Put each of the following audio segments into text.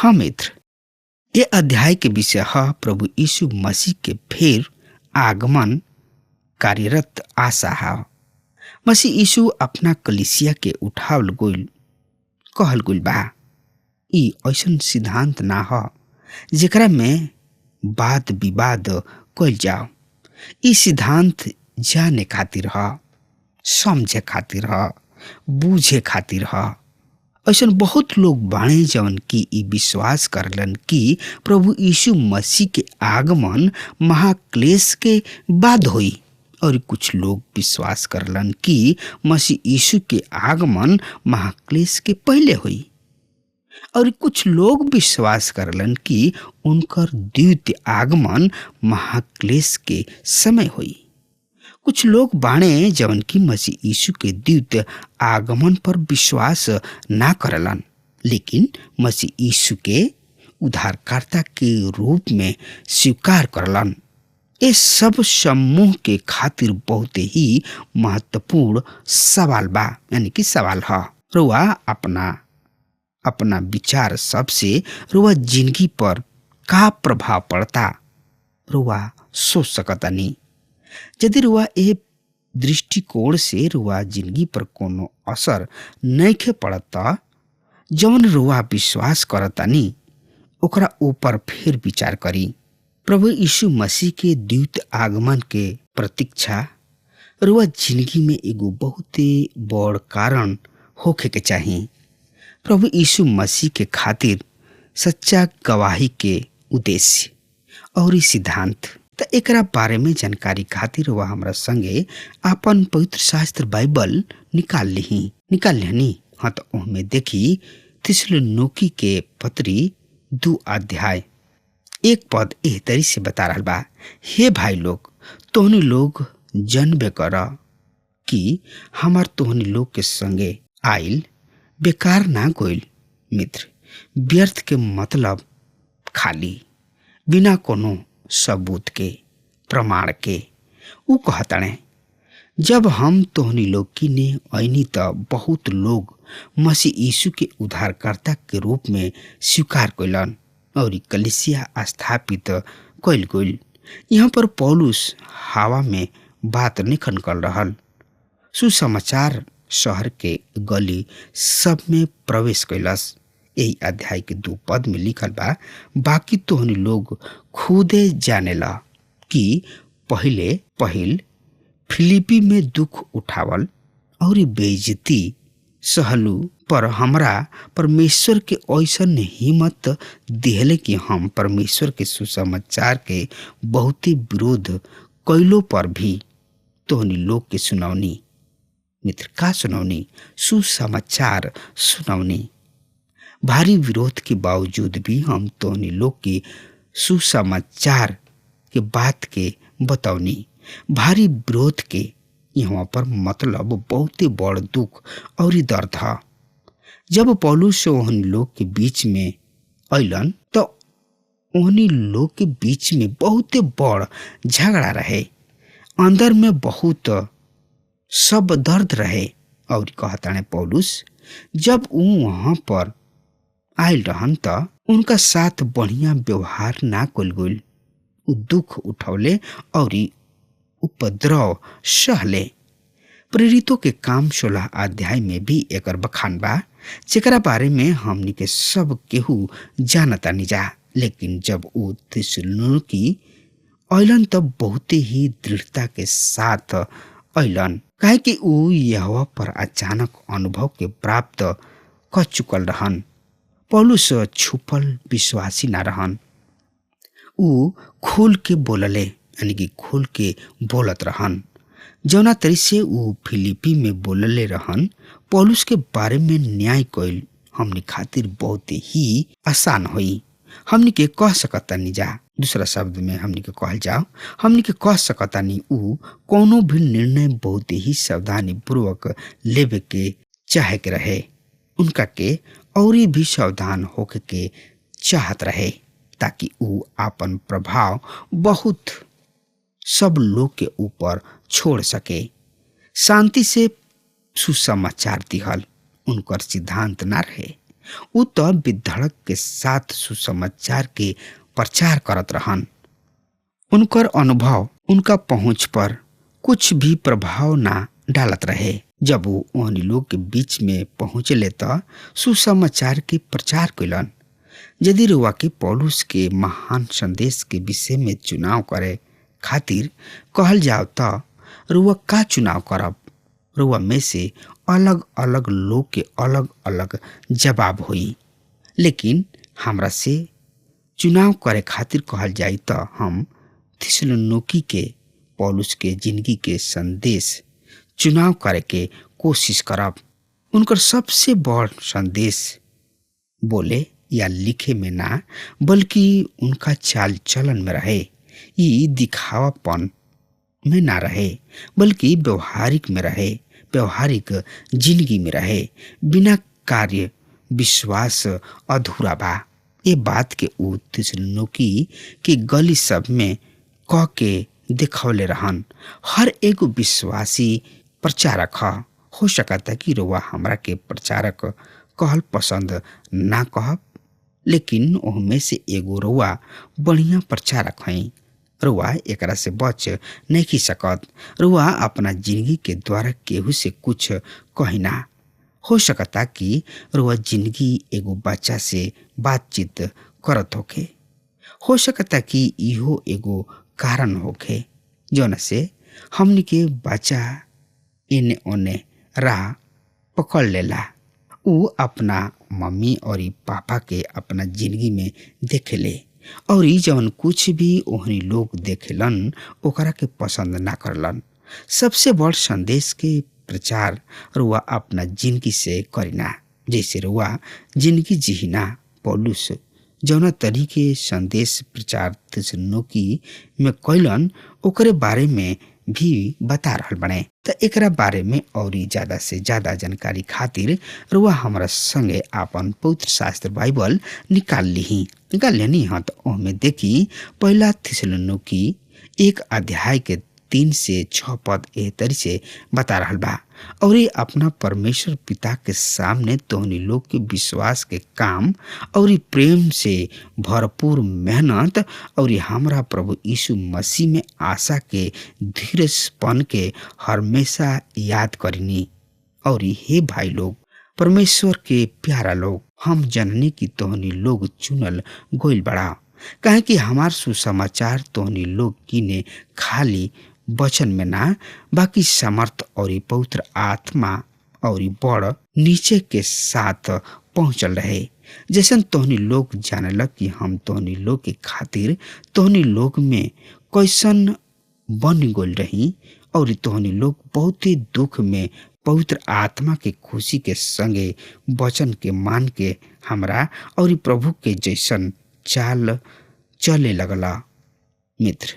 हाँ मित्र, ये अध्याय के विषय है प्रभु यीशु मसीह के फिर आगमन कार्यरत आशा है। मसीह यीशु अपना कलिसिया के उठावल गोइल कहल गुल बा। ई ऐसन सिद्धांत ना ह जेकरा में वाद विवाद कइल जाओ। ई सिद्धांत जाने खातिर ह, समझे खातिर ह, बूझे खातिर ह। ऐसन बहुत लोग बाणे जवन की ई विश्वास करलन कि प्रभु यीशु मसीह के आगमन महाक्लेश के बाद होई, और कुछ लोग विश्वास करलन कि मसीह यीशु के आगमन महाक्लेश के पहले हुई, और कुछ लोग विश्वास करलन कि उनकर द्वितीय आगमन महाक्लेश के समय हुई। कुछ लोग बाणे जवन की मसीह यीशु के द्वितीय आगमन पर विश्वास ना करलन, लेकिन मसीह यीशु के उद्धारकर्ता के रूप में स्वीकार करलन। ये सब समूह के खातिर बहुत ही महत्वपूर्ण सवाल बा, यानी कि सवाल है। रुआ अपना विचार सबसे रुआ जिंदगी पर का प्रभाव पड़ता रुआ सोच सकता नहीं। यदि रुआ ए दृष्टिकोण से रुआ जिंदगी पर कोनो असर नहीं पड़ता जवन रुआ विश्वास करतानी, ओकरा ऊपर फिर विचार करी। प्रभु यीशु मसीह के द्वितीय आगमन के प्रतीक्षा रुआ जिंदगी में एगो बहुत बड़ कारण होखे के चाहिए। प्रभु यीशु मसीह के खातिर सच्चा गवाही के उद्देश्य और ई सिद्धांत त एकरा बारे में जानकारी खातिर वह हमरा संगे आपन पवित्र शास्त्र बाइबल निकाल लेनी। हाँ, तो उनमें देखी थिस्सलुनीकि के पत्री 2 अध्याय 1 पद एह तरी से बता रहा बा। हे भाई लोग, तोहनी लोग जानबे कर कि हमार तोहनी लोग के संगे आइल बेकार ना गोइल। मित्र, व्यर्थ के मतलब खाली बिना कोनो सबूत के प्रमाण के उ कहताणे। जब हम तोहनी लोग किने ऐनी त बहुत लोग मसीह यीशु के उद्धारकर्ता के रूप में स्वीकार कइलन और कलीसिया स्थापित कइल गइल। यहाँ पर पौलुस हवा में बात निखन कर रहल। सुसमाचार शहर के गली सब में प्रवेश कैलस। यही अध्याय के 2 पद में लिखल बा, बाकी तोहनी लोग खुदे जानेला कि पहिल फिलिपी में दुख उठावल और बेइज्जती सहलू, पर हमरा परमेश्वर के ऐसन हिम्मत दिहले कि हम परमेश्वर के सुसमाचार के बहुत विरोध कैलो पर भी तोहनी लोग के सुनौनी। मित्र, का सुनौनी? सुसमाचार सुनौनी। भारी विरोध के बावजूद भी हम तोहनी लोग के सुसमाचार के बात के बतौनी। भारी विरोध के यहाँ पर मतलब बहुत बड़ दुख और दर्द है। जब पौलुस ओहन लोग के बीच में अइलन तो ओहनी लोग के बीच में बहुत बड़ झगड़ा रहे, अंदर में बहुत सब दर्द रहे। और कहताने पौलुस, जब ऊ वहां पर आयल रहन त उनका साथ बढ़िया व्यवहार ना कइल गइल। उ दुख उठौले और उपद्रव सहले। प्रेरितों के काम 16 अध्याय में भी एकर बखान बा, जेकरा बारे में हमनी के सब केहू जानता नहीं जा। लेकिन जब उ थिस्सलुनीकि अइलन तब बहुत ही दृढ़ता के साथ अइलन, काहे कि उ यहोवा पर अचानक अनुभव के प्राप्त कर चुकल रहन। पौलुस छुपल विश्वासी ना रहन। उ खोल के बोलले, यानी कि खोल के बोलत रहन। जौना तरी से उ फिलिपी में बोलले रहन, पौलुस के बारे में न्याय कइल हमनी खातिर बहुत ही आसान होई। हमनी के कह सकतानी जा, दूसरा शब्द में हमनी के कहल जाओ, हमनी के कह सकतानी उ कोनो भी निर्णय बहुत ही सावधानी पूर्वक लेवे के चाहे के रहे। उनका के और भी सावधान होके के चाहत रहे, ताकि उ आपन प्रभाव बहुत सब लोग के ऊपर छोड़ सके। शांति से सुसमाचार दिहल उनकर सिद्धांत ना रहे। उ तो विधड़क के साथ सुसमाचार के प्रचार करत रहन। उनकर अनुभव उनका पहुंच पर कुछ भी प्रभाव ना डालत रहे। जब वो उन लोग के बीच में पहुंचले तो सुसमाचार के प्रचार कैलन। यदि रुआ के पौलुस के महान संदेश के विषय में चुनाव करे खातिर कहल जाओ तो रुआ का चुनाव करब? रुआ में से अलग अलग लोग के अलग अलग जवाब हुई। लेकिन हमरा से चुनाव करे खातिर कहल जाई तो हम थिस्सलुनीकि के पौलुस के जिंदगी के संदेश चुनाव करे के कोशिश करब। उनकर सबसे बड़ संदेश बोले या लिखे में ना बल्कि उनका चाल चलन में रहे। ये दिखावापन में ना रहे बल्कि व्यवहारिक में रहे, व्यवहारिक जिंदगी में रहे। बिना कार्य विश्वास अधूरा बा। ये बात के उ थिस्सलुनीकि के गली सब में कह के दिखौले रहन। हर एक विश्वासी प्रचारक हो सकता कि रुआ हमरा के प्रचारक कहल पसंद ना कहब, लेकिन ओहमे से एगो रुआ बढ़िया प्रचारक हैं। रुआ एकरा से बच नहीं सकत। रुआ अपना जिंदगी के द्वारा केहू से कुछ कहिना। हो सकता कि रुआ जिंदगी एगो बच्चा से बातचीत करत होखे। हो सकता कि इहो एगो कारण होखे जौन से हमनी के बच्चा इने ओने राह पकड़ लेला। उ अपना मम्मी और पापा के अपना जिंदगी में देखेले और जवन कुछ भी ओहनी लोग देखेलन ओकरा के पसंद ना करलन। सबसे बड़ संदेश के प्रचार रुआ अपना जिंदगी से करिना। जैसे रुआ जिंदगी जीना। पौलुस जौना तरीके संदेश प्रचार थिस्सलुनीकि में कैलन ओकरे बारे में भी बता रहल बने। तो एकरा बारे में और ज्यादा से ज्यादा जानकारी खातिर रुआ हमरा संगे आपन पवित्र शास्त्र बाइबल निकाल लेनी हाँ। तो ओहमे देखी पहला थिस्सलुनीकि 1 अध्याय के 3 से 6 पद एह तरी से बता रहल बा। और ये अपना परमेश्वर पिता के सामने तोहनी लोग के विश्वास के काम और प्रेम से भरपूर मेहनत और हमरा प्रभु यीशु मसीह में आशा के धीरजपन के हमेशा याद करिनी। और हे भाई लोग, परमेश्वर के प्यारा लोग, हम जननी की तोहनी लोग चुनल गोइल बड़ा। काहे कि हमार सुसमाचार तोहनी लोग किने खाली वचन में ना बाकी समर्थ और पवित्र आत्मा और बड़ नीचे के साथ पहुंचल रहे। जैसन तोहनी लोग जानल कि हम तोहनी लोग के खातिर तोहनी लोग में कैसन बन गोल रही और तोहनी लोग बहुत ही दुख में पवित्र आत्मा के खुशी के संगे वचन के मान के हमरा और प्रभु के जैसन चाल चले लगला। मित्र,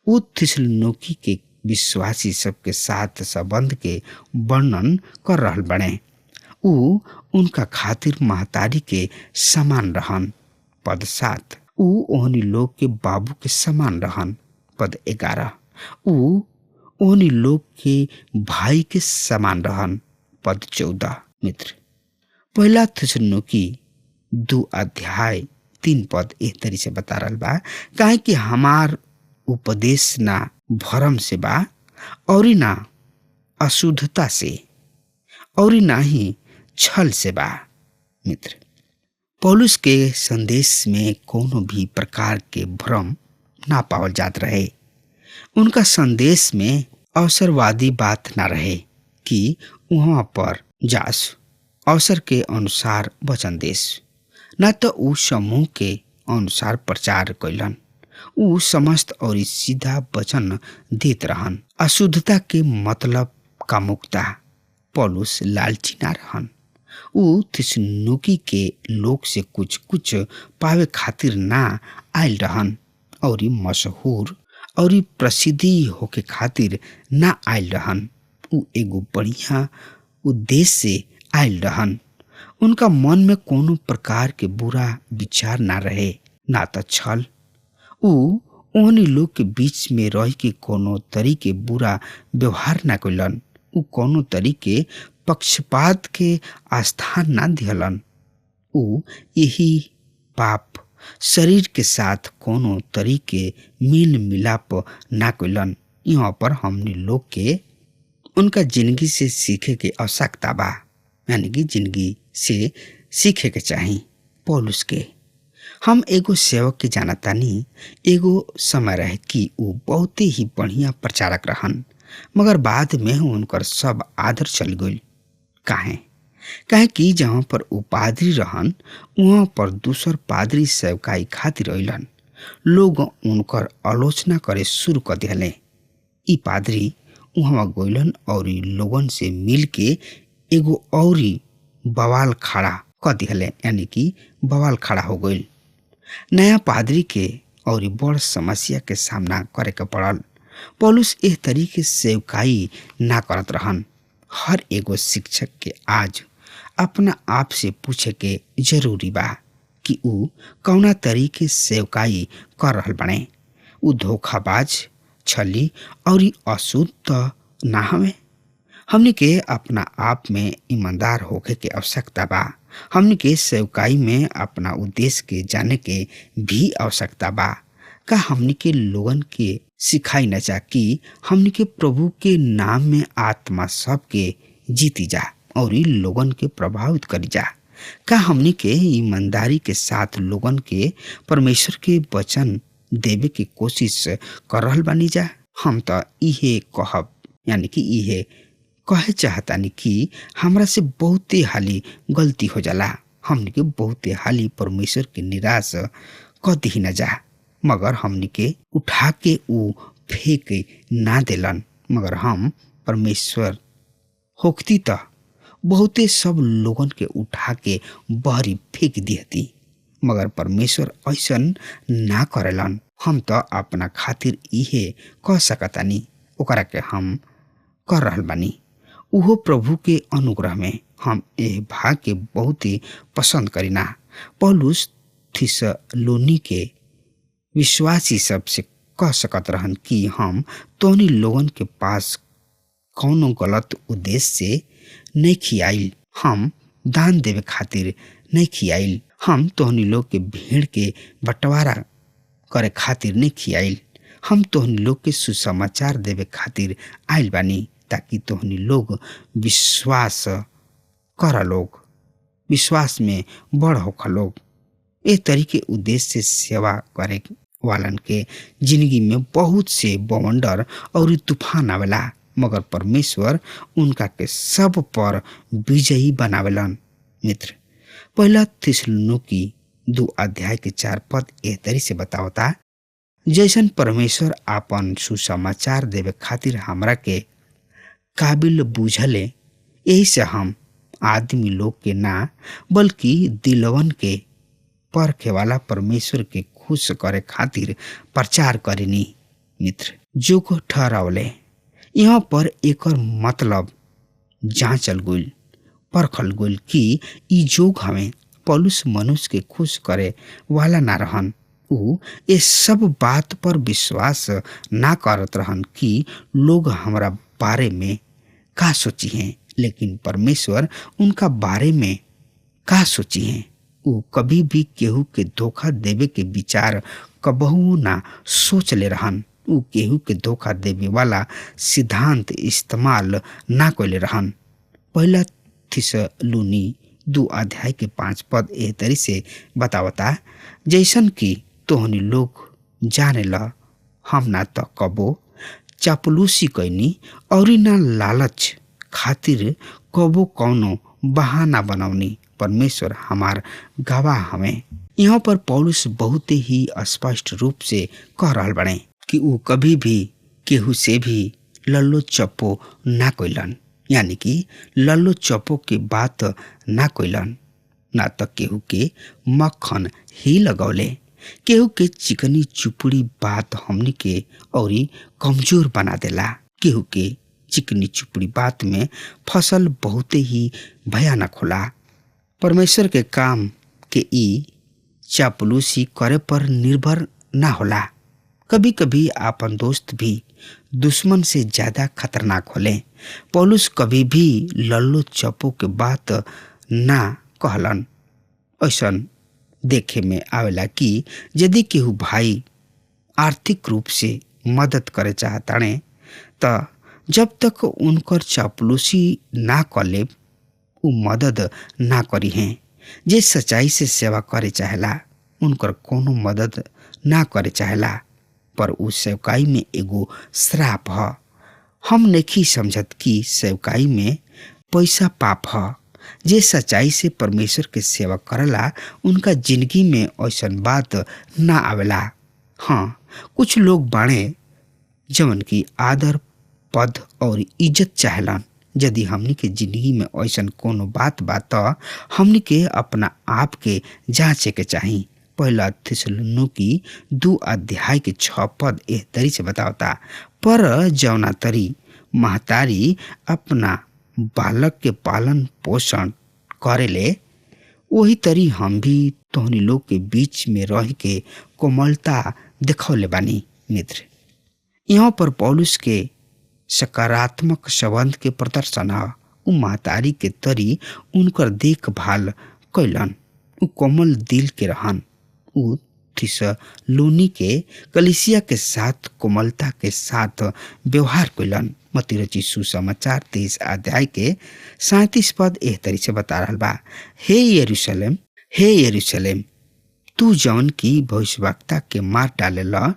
उ थिस्सलुनीकि के विश्वासी सबके साथ संबंध के वर्णन कर रहल बने। उ उनका खातिर महतारी के समान रहन। पद 7 उ ओहनी लोग के बाबू के समान रहन। पद 11 उ ओहनी लोग के भाई के समान रहन। पद 14 मित्र, पहला थिस्सलुनीकि 2 अध्याय 3 पद एह तरी से बता रहल बा। काहे कि हमार उपदेश ना भरम से बा और ना अशुद्धता से और ना ही छल से बा। मित्र, पौलुस के संदेश में कोनो भी प्रकार के भ्रम ना पावल जात रहे। उनका संदेश में अवसरवादी बात ना रहे कि वहाँ पर जास अवसर के अनुसार वचन देश, न तो उ समूह के अनुसार प्रचार कैलन। उ समस्त और सीधा वचन देत रहन। अशुद्धता के मतलब का मुक्ता। पौलुस लालची ना रहन। उ थिस्सलुनीकि के लोग से कुछ पावे खातिर ना आयल रहन और मशहूर और प्रसिद्धि होके खातिर ना आयल रहन। उ एगो बढ़िया उद्देश्य से आयल रहन। उनका मन में कोनो प्रकार के बुरा विचार ना रहे, ना तो छल। उ ओहनी लोग के बीच में रह के कोनो तरीके बुरा व्यवहार ना कैलन। उ कोनो तरीके पक्षपात के स्थान ना दिहलन। ऊ यही पाप शरीर के साथ कोनो तरीके मेल मिलाप ना कइलन। यहाँ पर हमने लोग के उनका जिंदगी से सीखे के आवश्यकता बा, यानी कि जिंदगी से सीखे के चाही। पौलुस के हम एगो सेवक के जानतानी, एगो समय रहे कि ऊ बहुत ही बढ़िया प्रचारक रहन, मगर बाद में उनकर सब आदर चल गई। काहे कि जहाँ पर ऊ पादरी रहन वहाँ पर दूसर पादरी सेवकाई खातिर अइलन। लोग उनकर आलोचना करे शुरू कर दिले। ई पादरी वहाँ गइलन और लोगन से मिल के एगो औरी बवाल खड़ा कर दिले, यानी कि बवाल खड़ा हो गइल। नया पादरी के और बड़ समस्या के सामना करे के पड़ल। पौलुस एह तरीके सेवकाई ना करत रहन। हर एगो शिक्षक के आज अपना आप से पूछे के जरूरी बा कि ऊ कौना तरीके सेवकाई कर रहल बने। ऊ धोखाबाज, छली और अशुद्ध त ना हवे। हमनी के अपना आप में ईमानदार होके के आवश्यकता बा। हमनी के सेवकाई में अपना उद्देश्य के जाने के भी आवश्यकता बा। का हमनी के लोगन के सिखाई न जा कि हमनी के प्रभु के नाम में आत्मा सब के जीती जा और लोगन के प्रभावित करी जा। का हमनी के ईमानदारी के साथ लोगन के परमेश्वर के वचन देवे की कोशिश कर रहल बानी जा। हम तो इहे कहब, यानी कि इहे कहे चाहतानी कि हमरा से बहुते हाली गलती हो जाला। हमनी के बहुते हाली परमेश्वर के निराश क दी न जा, मगर हमनी के उठा के ऊ फेंक ना देलन। मगर हम परमेश्वर होखती त बहुते सब लोगन के उठा के बहरी फेंक दिहती, मगर परमेश्वर ऐसन ना करेलन। हम तो अपना खातिर इहे कह सकतानी, ओकरा के हम कर रहल बानी। उहो प्रभु के अनुग्रह में हम एह भाग के बहुत ही पसंद करीना। पौलुस थिस्सलुनी के विश्वासी सब से कह सकत रहन कि हम तोनी लोगन के पास कौनो गलत उद्देश्य से नहीं खियाइल। हम दान देवे खातिर नहीं खियाइल। हम तोहनी लोग के भीड़ के बंटवारा करे खातिर नहीं खियाइल। हम तोहनी लोग के सुसमाचार देवे खातिर आइल बानी, ताकि तोहनी लोग विश्वास कर लोग, विश्वास में बड़ होख लोग। ए तरीके उद्देश्य से सेवा करे वालन के जिंदगी में बहुत से बवंडर और तूफान आवेला, मगर परमेश्वर उनका के सब पर विजयी बनावेलन। मित्र, पहला थिस्सलुनीकी 2 अध्याय के 4 पद एह तरी से बतावता, जैसन परमेश्वर आपन सुसमाचार देवे खातिर हमरा के काबिल बूझले, यही से हम आदमी लोग के ना बल्कि दिलवन के परखे वाला परमेश्वर के खुश करे खातिर प्रचार करेनी। मित्र, जोग ठहरावले यहाँ पर एकर मतलब जांचल गइल, परखल गइल कि ई जोग हमें। पौलुस मनुष्य के खुश करे वाला ना रहन। ऊ ये सब बात पर विश्वास ना करत रहन कि लोग हमरा बारे में का सोची हैं, लेकिन परमेश्वर उनका बारे में का सोची हैं। ऊ कभी भी केहू के धोखा देवे के विचार कबहू ना सोच ले रहन। ऊ केहू के धोखा देवे वाला सिद्धांत इस्तेमाल ना कइले रहन। पहला थिस्सलुनी 2 अध्याय के 5 पद एह तरी से बतावता, जैसन कि तोहनी लोग जाने ला, हम ना तो कबो चापलूसी कैनी और ना लालच खातिर कबो कौनो बहाना बनौनी। परमेश्वर हमार गवाह हमें। यहाँ पर पौलुस बहुत ही स्पष्ट रूप से कह रहल बने कि ऊ कभी भी केहू से भी लल्लो चप्पो ना कइलन, यानी कि लल्लो चप्पो के बात ना कइलन, ना तो केहू के मक्खन ही लगौले। केहू के चिकनी चुपड़ी बात हमनी के औरी कमजोर बना देला। केहू के चिकनी चुपड़ी बात में फसल बहुत ही भयानक होला। परमेश्वर के काम के ई चापलूसी करे पर निर्भर ना होला। कभी कभी आपन दोस्त भी दुश्मन से ज्यादा खतरनाक होले। पौलुस कभी भी लल्लो चप्पो के बात ना कहलन ऐसा देखे में आवेला कि यदि केहू भाई आर्थिक रूप से मदद करे चाहताणे त जब तक उनकर चापलूसी ना कले उ मदद ना करी हैं। जे सच्चाई से सेवा करे चाहेला उनकर कोनो मदद ना करे चाहेला, पर उ सेवकाई में एगो श्राप ह। हम नहीं समझत कि सेवकाई में पैसा पाप ह। जे सच्चाई से परमेश्वर के सेवा करला उनका जिंदगी में ऐसा बात ना आवेला। हाँ, कुछ लोग बाणे जवन की आदर पद और इज्जत चाहेलन। यदि हमनी के जिंदगी में ऐसा कोनो बात बा त हमनी के अपना आप के जांचे के चाही। पहला थिस्सलुनीकी 2:6 एह तरी से बतावता, पर जौना तरी महतारी अपना बालक के पालन पोषण करेले वही तरी हम भी तोहनी लोग के बीच में रह के कोमलता दिखौले बानी। मित्र, यहाँ पर पौलुस के सकारात्मक संबंध के प्रदर्शन है। उ महतारी के तरी उनकर देखभाल कैलन, उ कोमल दिल के रहन। उ थिस्सलुनी के कलीसिया के साथ कोमलता के साथ व्यवहार कैलन। मत्ती रचित सुसमाचार 23:37 एह तरी से बता रहा बा, हे यरूशलेम, हे यरूशलेम, तू जौन की भविष्यवक्ता के मार डालेला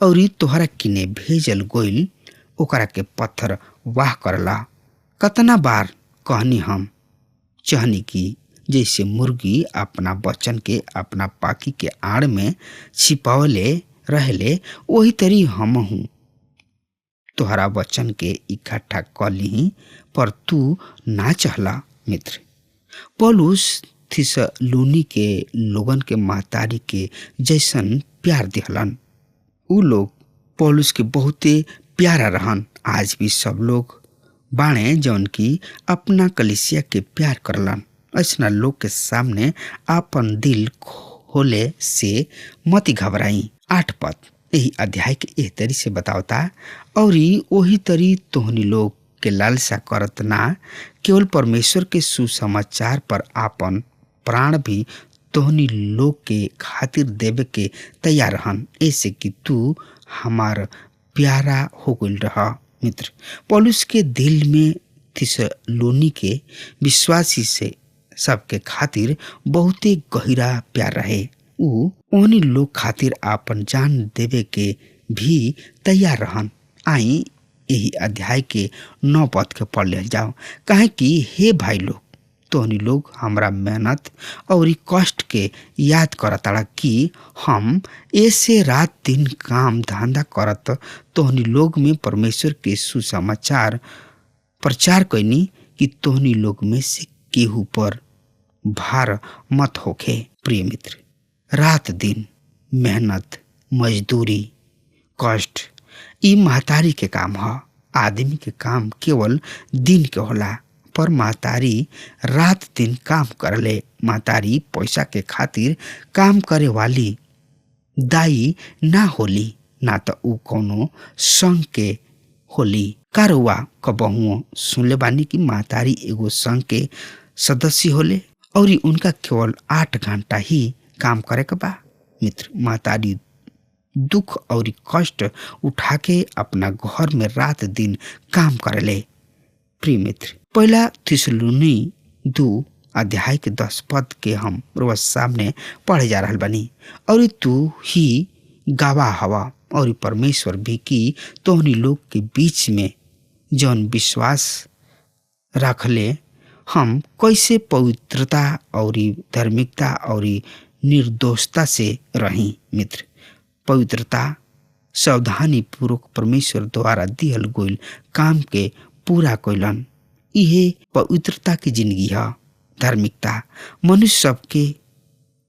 और तोहरा किने भेजल गोइल ओकरा के पत्थर वाह करला। कतना बार कहनी हम चाहनी की जैसे मुर्गी अपना बच्चन के अपना पाखी के आड़ में छिपावले रहले वही तरी हम हूँ तोहरा वचन के इकट्ठा कर ली, पर तू ना चहला। मित्र, पौलुस थिस्सलुनी के लोगन के महतारी के जैसन प्यार दिहलन। उ लोग पौलुस के बहुते प्यारा रहन। आज भी सब लोग बाणे जौन की अपना कलीसिया के प्यार करलन। ऐसा लोग के सामने आपन दिल खोले से मत घबराई। 8 पद यही अध्याय के एह तरी से बतावता, और वही तरी तोहनी लोग के लालसा करत ना केवल परमेश्वर के सुसमाचार पर आपन प्राण भी तोहनी लोग के खातिर देवे के तैयार रहन, ऐसे कि तू हमार प्यारा हो गइल रहा। मित्र, पौलुस के दिल में थिस्सलुनी के विश्वासी से सबके खातिर बहुते गहिरा प्यार रहे। उ ओहनी लोग खातिर आपन जान देवे के भी तैयार रहन। आई यही अध्याय के 9 पद के पढ़ ले जाओ। काहे कि हे भाई लोग, तोहनी लोग हमरा मेहनत और कष्ट के याद करताड़ा कि हम ऐसे रात दिन काम धंधा करत तोहनी लोग में परमेश्वर के सुसमाचार प्रचार कैनी कि तोहनी लोग में से केहू पर भार मत होखे। प्रिय मित्र, रात दिन मेहनत मजदूरी कष्ट ई महतारी के काम ह। आदमी के काम केवल दिन के होला, पर महतारी रात दिन काम करले। महतारी पैसा के खातिर काम करे वाली दाई ना होली, ना तो उ कोनो संघ के होली। कारुआ कबहुओ सुनले बानी कि महतारी एगो संघ के सदस्य होले और उनका केवल 8 घंटा ही काम करे के बा। मित्र, महतारी दुख और कष्ट उठा के अपना घर में रात दिन काम करले। प्रिय मित्र, पहला थिस्सलुनी 2:10 के हम रोज सामने पढ़े जा रहा बानी, और तू ही गवाह हवा और परमेश्वर भी कि तोहनी लोग के बीच में जौन विश्वास रखले हम कैसे पवित्रता और धार्मिकता और निर्दोषता से रही। मित्र, पवित्रता सावधानी पूर्वक परमेश्वर द्वारा दिहल गोइल काम के पूरा कैलन। इहे पवित्रता की जिंदगी है। धार्मिकता मनुष्य सबके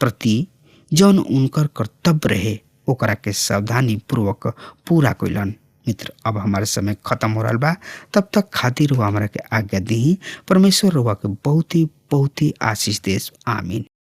प्रति जौन उनकर कर्तव्य रहे ओकरा के सावधानी पूर्वक पूरा कैलन। मित्र, अब हमारे समय खत्म हो रहा बा, तब तक खातिर हुआ हमारा के आज्ञा दी। परमेश्वर रुआ के बहुत ही आशीष देश। आमीन।